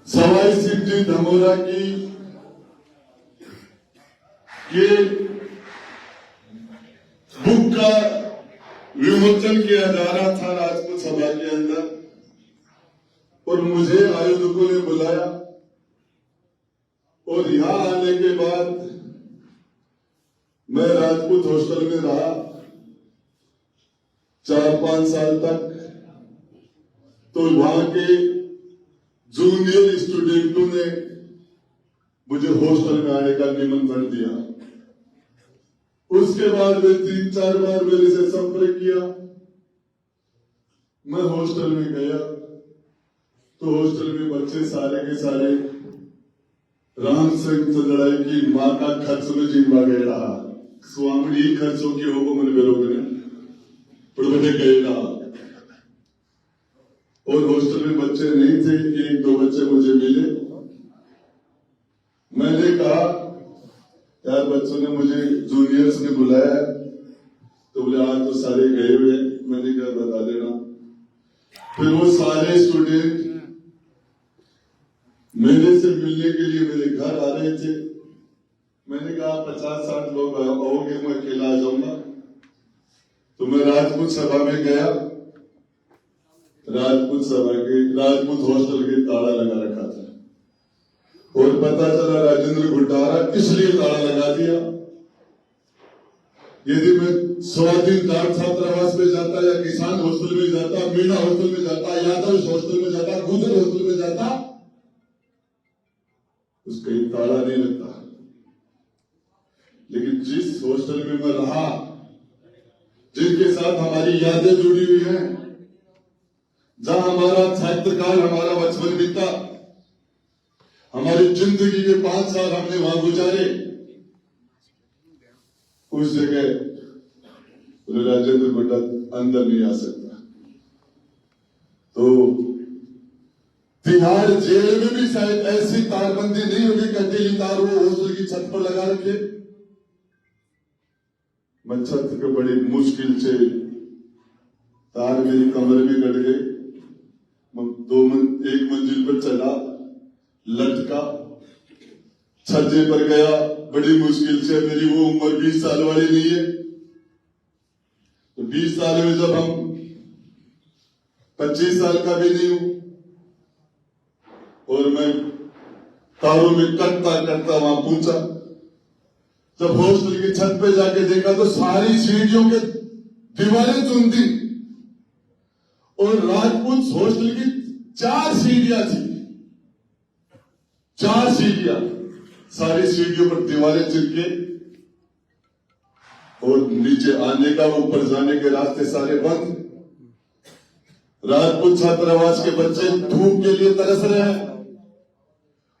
सवाई सिद्धि धमोरा की ये बुक का विमोचन किया जा रहा था राजपूत सभा के अंदर और मुझे आयोजकों ने बुलाया और यहां आने के बाद मैं राजपूत हॉस्टल में रहा 4-5 साल तक। तो वहां के जूनियर स्टूडेंटों ने मुझे हॉस्टल में आने का निमंत्रण दिया। उसके बाद वे 3-4 बार मेरे से संपर्क किया। मैं हॉस्टल में गया तो हॉस्टल में बच्चे सारे के सारे राम सिंह लड़ाई की मां का खर्च में जिम्मा गए रहा स्वामी खर्चों की होगो मन बेरोगे बड़े गए रहा। और हॉस्टल में बच्चे नहीं थे, 1-2 बच्चे मुझे मिले। मैंने कहा यार बच्चों ने मुझे जूनियर्स ने बुलाया तो बोले आज तो सारे गए हुए। मैंने कहा बता देना। फिर वो सारे स्टूडेंट मेरे से मिलने के लिए मेरे घर आ रहे थे। मैंने कहा 50-60 लोग आओगे, मैं अकेला आ जाऊंगा। तो मैं राजपूत सभा में गया। राजपूत हॉस्टल के ताला लगा रखा था और पता चला राजेंद्र घुटारा इसलिए ताला लगा दिया। यदि मैं स्वाधीन डाक छात्रावास में जाता या किसान हॉस्टल में जाता, मीणा हॉस्टल में जाता, यादव हॉस्टल में जाता, गुजर हॉस्टल में जाता, उसका ही ताला नहीं लगता। लेकिन जिस हॉस्टल में मैं रहा, जिनके साथ हमारी यादें जुड़ी हुई हैं, जहां हमारा छात्रकाल, हमारा बचपन बीता, हमारी जिंदगी के 5 साल हमने वहां गुजारे, उस जगह राजेंद्र गुड्डा अंदर नहीं आ सकता। तो तिहाड़ जेल में भी शायद ऐसी तारबंदी नहीं होगी कि अकेली तार वो हॉस्टल की छत पर लगा रखे। मैं छत के बड़ी मुश्किल से तार मेरी कमर में कट गई। एक मंजिल पर चढ़ा, लटका, छज्जे पर गया बड़ी मुश्किल से। मेरी वो उम्र 20 साल वाली नहीं है। तो 20 साल में जब हम 25 साल का भी नहीं हूं और मैं तारों में कटता कटता वहां पहुंचा। जब हॉस्टल की छत पे जाके देखा तो सारी सीढ़ियों के दीवारें चुनती और राजपूत हॉस्टल की 4 सीढ़ियां थी। 4 सीढ़ियां, सारी सीढ़ियों पर दीवारें चिपके और नीचे आने का, ऊपर जाने के रास्ते सारे बंद। राजपूत छात्रावास के बच्चे धूप के लिए तरस रहे हैं।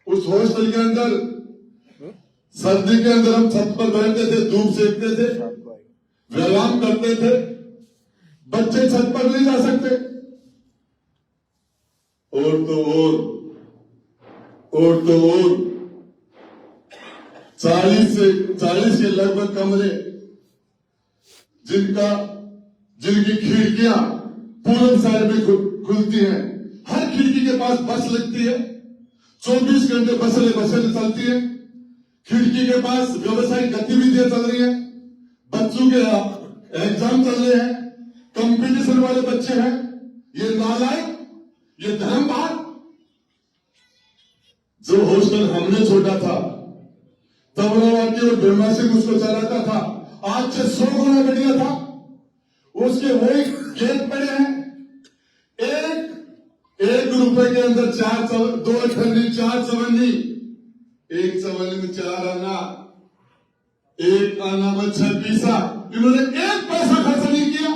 उस हॉस्टल के अंदर सर्दी के अंदर हम छत पर बैठते थे, धूप सेकते थे, व्यायाम करते थे। बच्चे छत पर नहीं जा सकते। और तो और 40 के लगभग कमरे जिनकी खिड़कियां पूरब साइड में खुलती हैं। हर खिड़की के पास बस लगती है, 24 घंटे बसें चलती है। खिड़की के पास व्यवसायिक गतिविधियां चल रही है। बच्चों के एग्जाम चल रहे हैं, कंपटीशन वाले बच्चे हैं। ये नालायक, ये धर्मबाद। जो हॉस्टल हमने छोड़ा था, तबरावाटी और बेमा सिंह उसको चलाता था, आज से 100 गुना बढ़िया था। उसके वही गेट पड़े हैं। एक रुपए के अंदर 2 अठन्नी, 4 चवन्नी, 1 चवन्नी में 4 आना, 1 आना में 6 पैसा। इन्होंने 1 पैसा खर्च नहीं किया।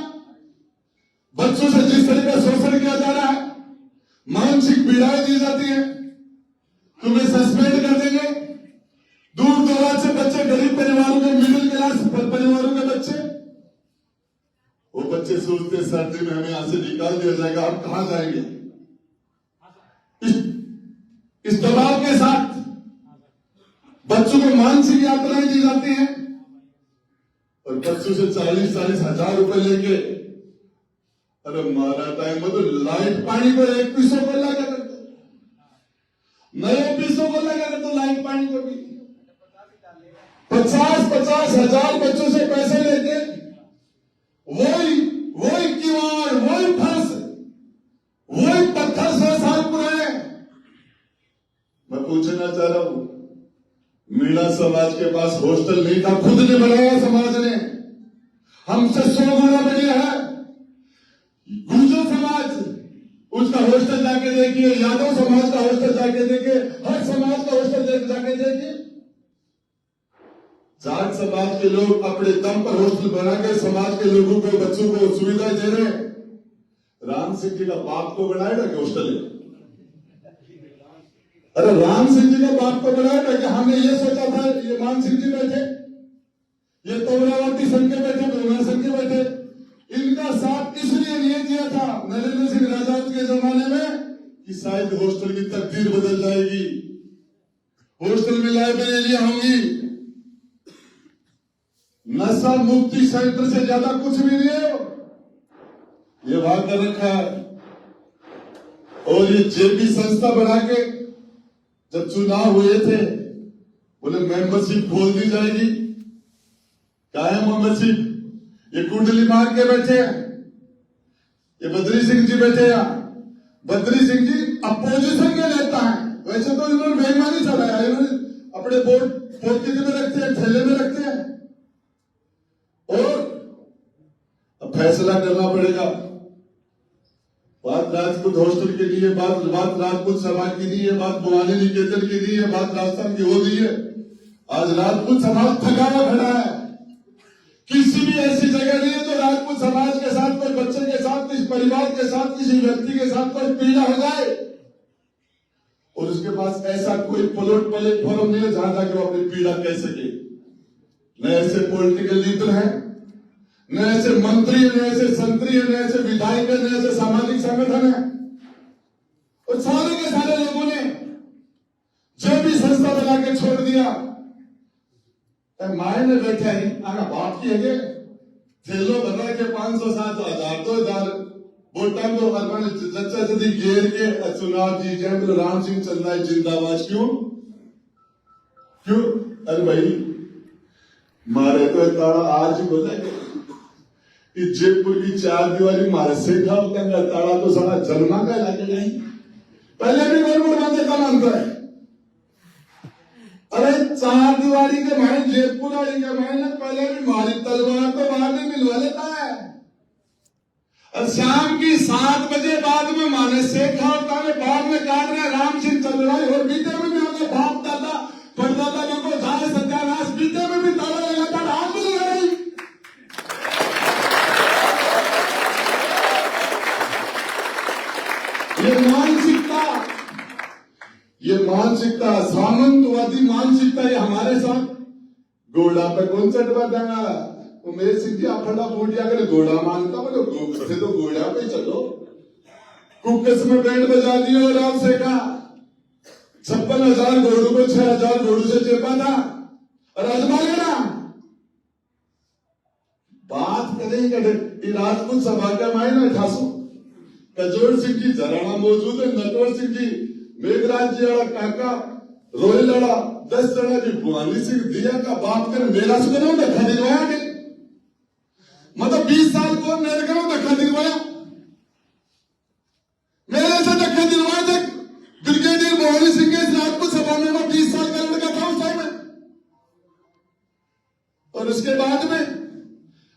बच्चों से जिस तरह का शोषण किया जा रहा है, मानसिक पीड़ाएं दी जाती है, तुम्हें सस्पेंड कर देंगे। दूर दराज से बच्चे, गरीब परिवारों के, मिडिल क्लास परिवारों के बच्चे, वो बच्चे सोचते सर्दी में हमें यहां से निकाल दिया जाएगा, हम कहां जाएंगे। इस दबाव के साथ बच्चों को मानसिक यात्राएं दी जाती हैं और बच्चों से 40-40 हजार रुपए लेके, अरे मारा टाइम में तो लाइट पानी को 1 पैसा को लगा करते। नए ऑफिसों को लगेगा तो लाइट पानी को भी 50-50 हजार बच्चों से पैसे लेके वही किवाड़, वही फर्श, वही पत्थर 100 साल पुराने। मैं पूछना चाह रहा हूं, मीणा समाज के पास हॉस्टल नहीं था, खुद ने बनाया समाज ने, हमसे 100 गुना बढ़िया है। गुर्जर समाज उसका हॉस्टल जाके देखिए, यादव समाज का हॉस्टल जाके देखिए, हर समाज का हॉस्टल जाके देखिए। जाट समाज के लोग अपने दम पर हॉस्टल बना के समाज के लोगों को, बच्चों को सुविधाएं दे रहे हैं। राम सिंह जी का बाप को बनाएगा कि हॉस्टल है? अरे राम सिंह जी का बाप को बनाएगा कि हमने ये सोचा था, ये मान सिंह जी बैठे, ये तोमरावती संघ के बैठे, ब्रह्मा संघ के बैठे, इनका साथ इसलिए नहीं दिया था नरेंद्र सिंह राजावत के जमाने में कि शायद हॉस्टल की तकदीर बदल जाएगी, हॉस्टल में लाइब्रेरियां होंगी। नशा मुक्ति सेंटर से ज्यादा कुछ भी नहीं है, ये वादा कर रखा है। और ये जेपी संस्था बना के जब चुनाव हुए थे, बोले मेंबरशिप खोल दी जाएगी। क्या है मेंबरशिप? ये कुंडली मार के बैठे हैं, ये बद्री सिंह जी बैठे हैं। बद्री सिंह जी अपोजिशन के नेता है, वैसे तो इन्होंने बेईमानी चलाया, इन्होंने अपने वोट पोर्टिज में रखते हैं, ठेले में रखते हैं। और अब फैसला करना पड़ेगा। बात राजपूत हॉस्टल के लिए, बात राजपूत समाज की नहीं है, बात भवानी निकेतन की नहीं है, बात राजस्थान की हो रही है। आज राजपूत समाज थका हुआ खड़ा है, किसी भी ऐसी जगह नहीं है तो राजपूत समाज के साथ, कोई बच्चे के साथ, किसी परिवार के साथ, किसी व्यक्ति के साथ कोई पीड़ा हो जाए और उसके पास ऐसा कोई प्लेटफॉर्म नहीं है जहां जाके वो अपनी पीड़ा कह सके। न ऐसे पॉलिटिकल लीडर हैं, न ऐसे मंत्री, न ऐसे संतरी, न ऐसे विधायक, न ऐसे सामाजिक संगठन है। और सारे के सारे लोगों ने जो भी संस्था बना के छोड़ दिया, मायने बैठे हैं आगा बाप की है थेलो बना के 500-700 तो हजार वोटां को अरमान चर्चा से घेर के चुनाव जीत जाए तो राम सिंह चल रहा है जिंदाबाद। क्यों? अरे भाई मारे तो ताड़ा आज बोला कि जयपुर की 4 दीवारी मारे से था ताड़ा तो सारा जन्मा का लगे नहीं। पहले भी गवर्नमेंट बातें का मानता है। अरे 4 दीवारी के मारे, जयपुर वाली के मारे पहले भी मारी तलवार तो बाद में मिलवा लेता है। और शाम की 7 बजे बाद में माने शेख होता है, बाद में काट रहे राम सिंह चल रहा है। और बीते में भी हमें बाप दादा परदादा लोगों को झाड़ सत्यानाश, बीते में भी ताला लगाता राम भी नहीं। ये मानसिकता सामंतवादी मानसिकता, ये हमारे साथ घोड़ा पे कौन चढ़वा देना? तो मेरे सिद्धि फटा फूट जाकर घोड़ा मानता, बोलो तो घोड़ा पे चलो। कुकस में बैंड बजा दिया और राम से कहा 56,000 घोड़ों को 6,000 घोड़ों से चेपा था और आजमा लेना। बात करें राजपूत सभा का मायने ठासू कजोर सिंह जी जराना मौजूद है, नटवर सिंह जी, मेघराज जी वाला काका, रोहिल वाला 10 जना जी, भवानी सिंह दिया का बाप कर मेरा सुनो धक्का दिलवाया नहीं। मतलब 20 साल को मेरे को धक्का दिलवाया, मेरे से धक्का दिलवाया थे ब्रिगेडियर भवानी सिंह के राजपूत सभा में। वो 20 साल का लड़का था उस टाइम में। और उसके बाद में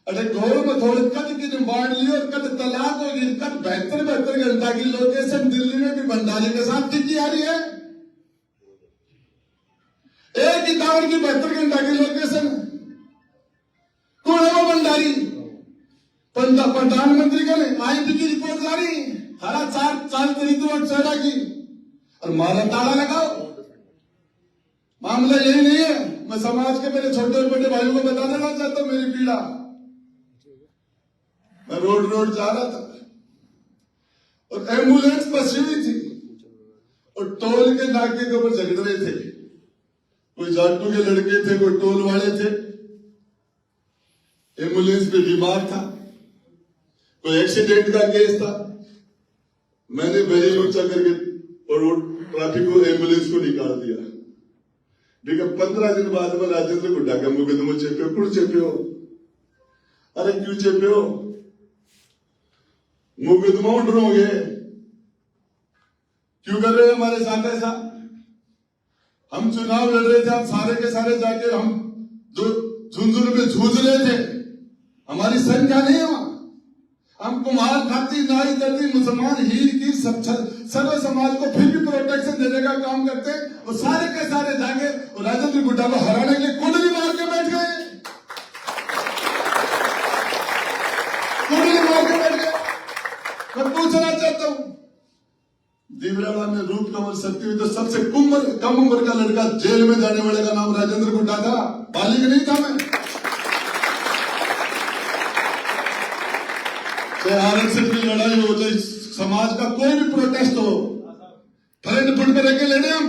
अरे गौरव में थोड़े कद की बांट ली और कद तलाक हो गई, कद 72 घंटा की लोकेशन दिल्ली में भी भंडारी के साथ टिकी आ रही है। एक ही टावर की 72 घंटा की लोकेशन। कौन है वो भंडारी? प्रधानमंत्री का नहीं, आईपी की रिपोर्ट जारी, हरा 4 तरीके चढ़ा की और मारा ताला लगाओ। मामला यही नहीं है। मैं समाज के मेरे छोटे और बड़े भाइयों को बता देना चाहता हूं मेरी पीड़ा। मैं रोड जा रहा था और एम्बुलेंस फंसी हुई थी और टोल के नाके के ऊपर झगड़ रहे थे। कोई जाटू के लड़के थे, कोई टोल वाले थे। एम्बुलेंस पे बीमार था, कोई एक्सीडेंट का केस था। मैंने बैरियर ऊंचा करके और ट्रैफिक को एम्बुलेंस को निकाल दिया। लेकिन 15 दिन बाद में राजेंद्र गुड्डा का मुकदमा चेपे कुड़ चेपे हो। अरे क्यों चेपे हो? मुकदमा उठ रहे क्यों कर रहे हो हमारे साथ ऐसा? हम चुनाव लड़ रहे थे, आप सारे के सारे जाके हम जो झुंझुन में जूझ रहे थे, हमारी संख्या नहीं है वहां। हम कुम्हार खाती नाई दर्दी मुसलमान हीर की सर्व समाज को फिर भी प्रोटेक्शन देने का काम करते, और सारे के सारे जाके राजेंद्र गुड्डा को हराने के लिए कुंडली मार के बैठ गए, कुंडली मार के बैठ गए। मैं पूछना चाहता हूं, दीवराला में रूप कमल सकती हुई तो सबसे कम उम्र का लड़का जेल में जाने वाले का नाम राजेंद्र गुड्डा था, बालिग नहीं था मैं। चाहे आरक्षण की लड़ाई हो, चाहे समाज का कोई भी प्रोटेस्ट हो, फ्रंट फुट पर रखे लेने हम।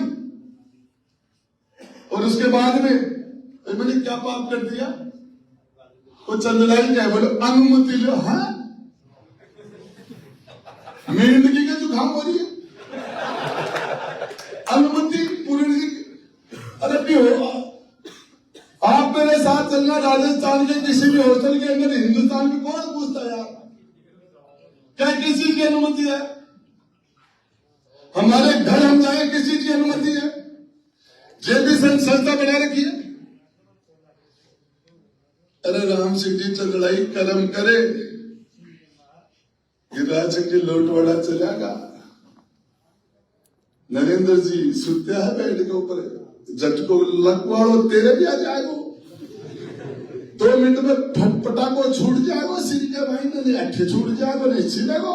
और उसके बाद में मैंने क्या पाप कर दिया? वो चंदलाई क्या बोले, अनुमति लो। हाँ, मेंढकी का जुकाम हो रही है, अनुमति पूरी। अरे क्यों आप मेरे साथ चलना राजस्थान के किसी भी हॉस्टल के अंदर, हिंदुस्तान में कौन पूछता यार? क्या किसी की अनुमति है? हमारे घर हम जाए, किसी की अनुमति है? जेबी संस्था बना रखी है। अरे राम सिंह जी चंदड़ाई कर्म करे, गिरिराज सिंह जी लोटवाड़ा चलेगा, नरेंद्र जी सुत्या है बेड के ऊपर, झटको लगवाड़ो तेरे भी आ जाएगो, 2 मिनट में फटफटा को छूट जाएगा, सिर के भाई ने अट्ठे छूट जाएगा, नहीं छिलेगा।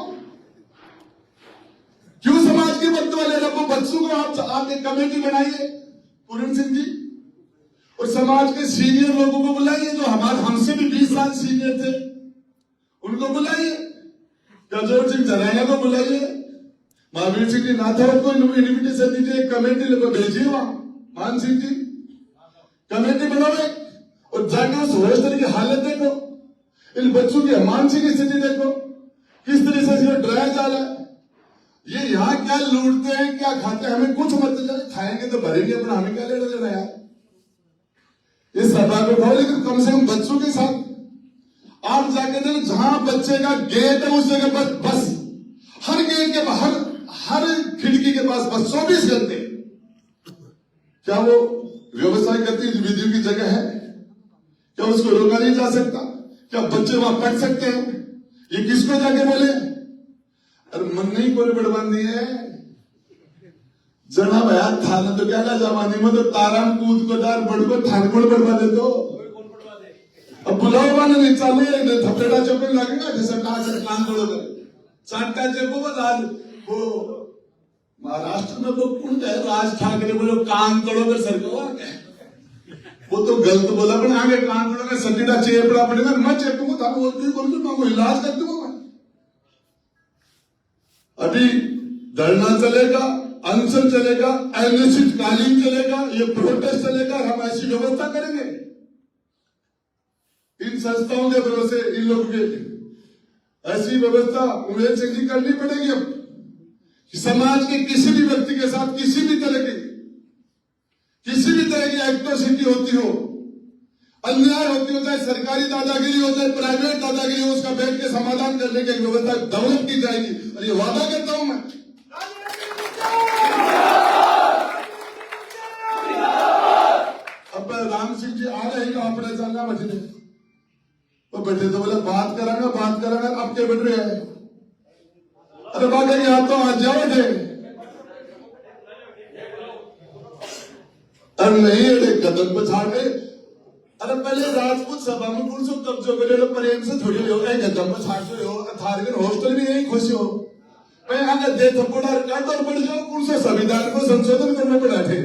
क्यों समाज के बच्चों वाले रखो? बच्चों को आप एक कमेटी बनाइए पूरन सिंह जी, और समाज के सीनियर लोगों को बुलाइए, जो हमारे हमसे भी 20 साल सीनियर थे, उनको बुलाइए। गजोर सिंह जराना को बुलाइए, महावीर सिंह जी नाथावत को इन्विटेशन दीजिए, कमेटी लोग भेजिए वहां। मान सिंह जी कमेटी बनाओ और जाके उस हॉस्टल की हालत देखो, इन बच्चों की मानसिक स्थिति देखो, किस तरह से इसे डराया जा रहा है। ये यहाँ क्या लूटते हैं, क्या खाते हैं, हमें कुछ मत, खाएंगे तो भरेंगे, पर हमें क्या लेना देना यार? इस सभा को खाओ, लेकिन कम से कम बच्चों के साथ आप जाके देखें, जहां बच्चे का गेट है उस जगह पर बस, हर गेट के बाहर, हर खिड़की के पास बस 24 घंटे। क्या वो व्यवसाय करती विधियों की जगह है? क्या उसको रोका नहीं जा सकता? क्या बच्चे वहां पढ़ सकते हैं? ये किसको जाके बोले? अरे मन नहीं कोई बड़बंदी है जना भया थाना तो क्या जमाने में तो ताराम कूद को दार बड़को थान को बढ़वा दे। तो अब बुलाओ वाले नहीं चालू है, थपेड़ा चौके लगेगा जैसे कान तोड़ोगे चांटा चेपो राज वो महाराष्ट्र में वो कुंड है, राज ठाकरे बोलो कान तोड़ोगे सरकार, वो तो गलत बोला, पर आगे कान तोड़ोगे सटीडा चेपड़ा पड़ेगा, मैं चेपूंगा था बोल इलाज कर दूंगा। अभी धरना चलेगा, अनशन चलेगा, अनिश्चितकालीन चलेगा, ये प्रोटेस्ट चलेगा, हम ऐसी व्यवस्था करेंगे इन संस्थाओं के भरोसे, इन लोगों के ऐसी व्यवस्था उमेश सिंह जी करनी पड़ेगी। अब कि समाज के किसी भी व्यक्ति के साथ किसी भी तरह की एक्ट्रोसिटी होती हो, अन्याय होती हो, चाहे सरकारी दादागिरी हो, चाहे प्राइवेट दादागिरी हो, उसका बैठ के समाधान करने की व्यवस्था डेवलप की जाएगी। और ये वादा करता हूं मैं, अब राम सिंह जी आ रहे हैं अपने चलना बचने तो बैठे तो बोले बात करांगा, अब क्या बैठ रहे हैं? अरे बात यहाँ तो आज जाओ थे, अरे नहीं अरे कदम पर छाड़ गए। अरे पहले राजपूत सभा में पुरुषों कब्जो करे तो प्रेम से थोड़ी हो गए, कदम पर छाड़ हो थारगन हॉस्टल भी यही खुश हो, मैं आगे दे थप्पड़ काट और बढ़ जाओ, पुरुषों संविधान को संशोधन करने पर बैठे।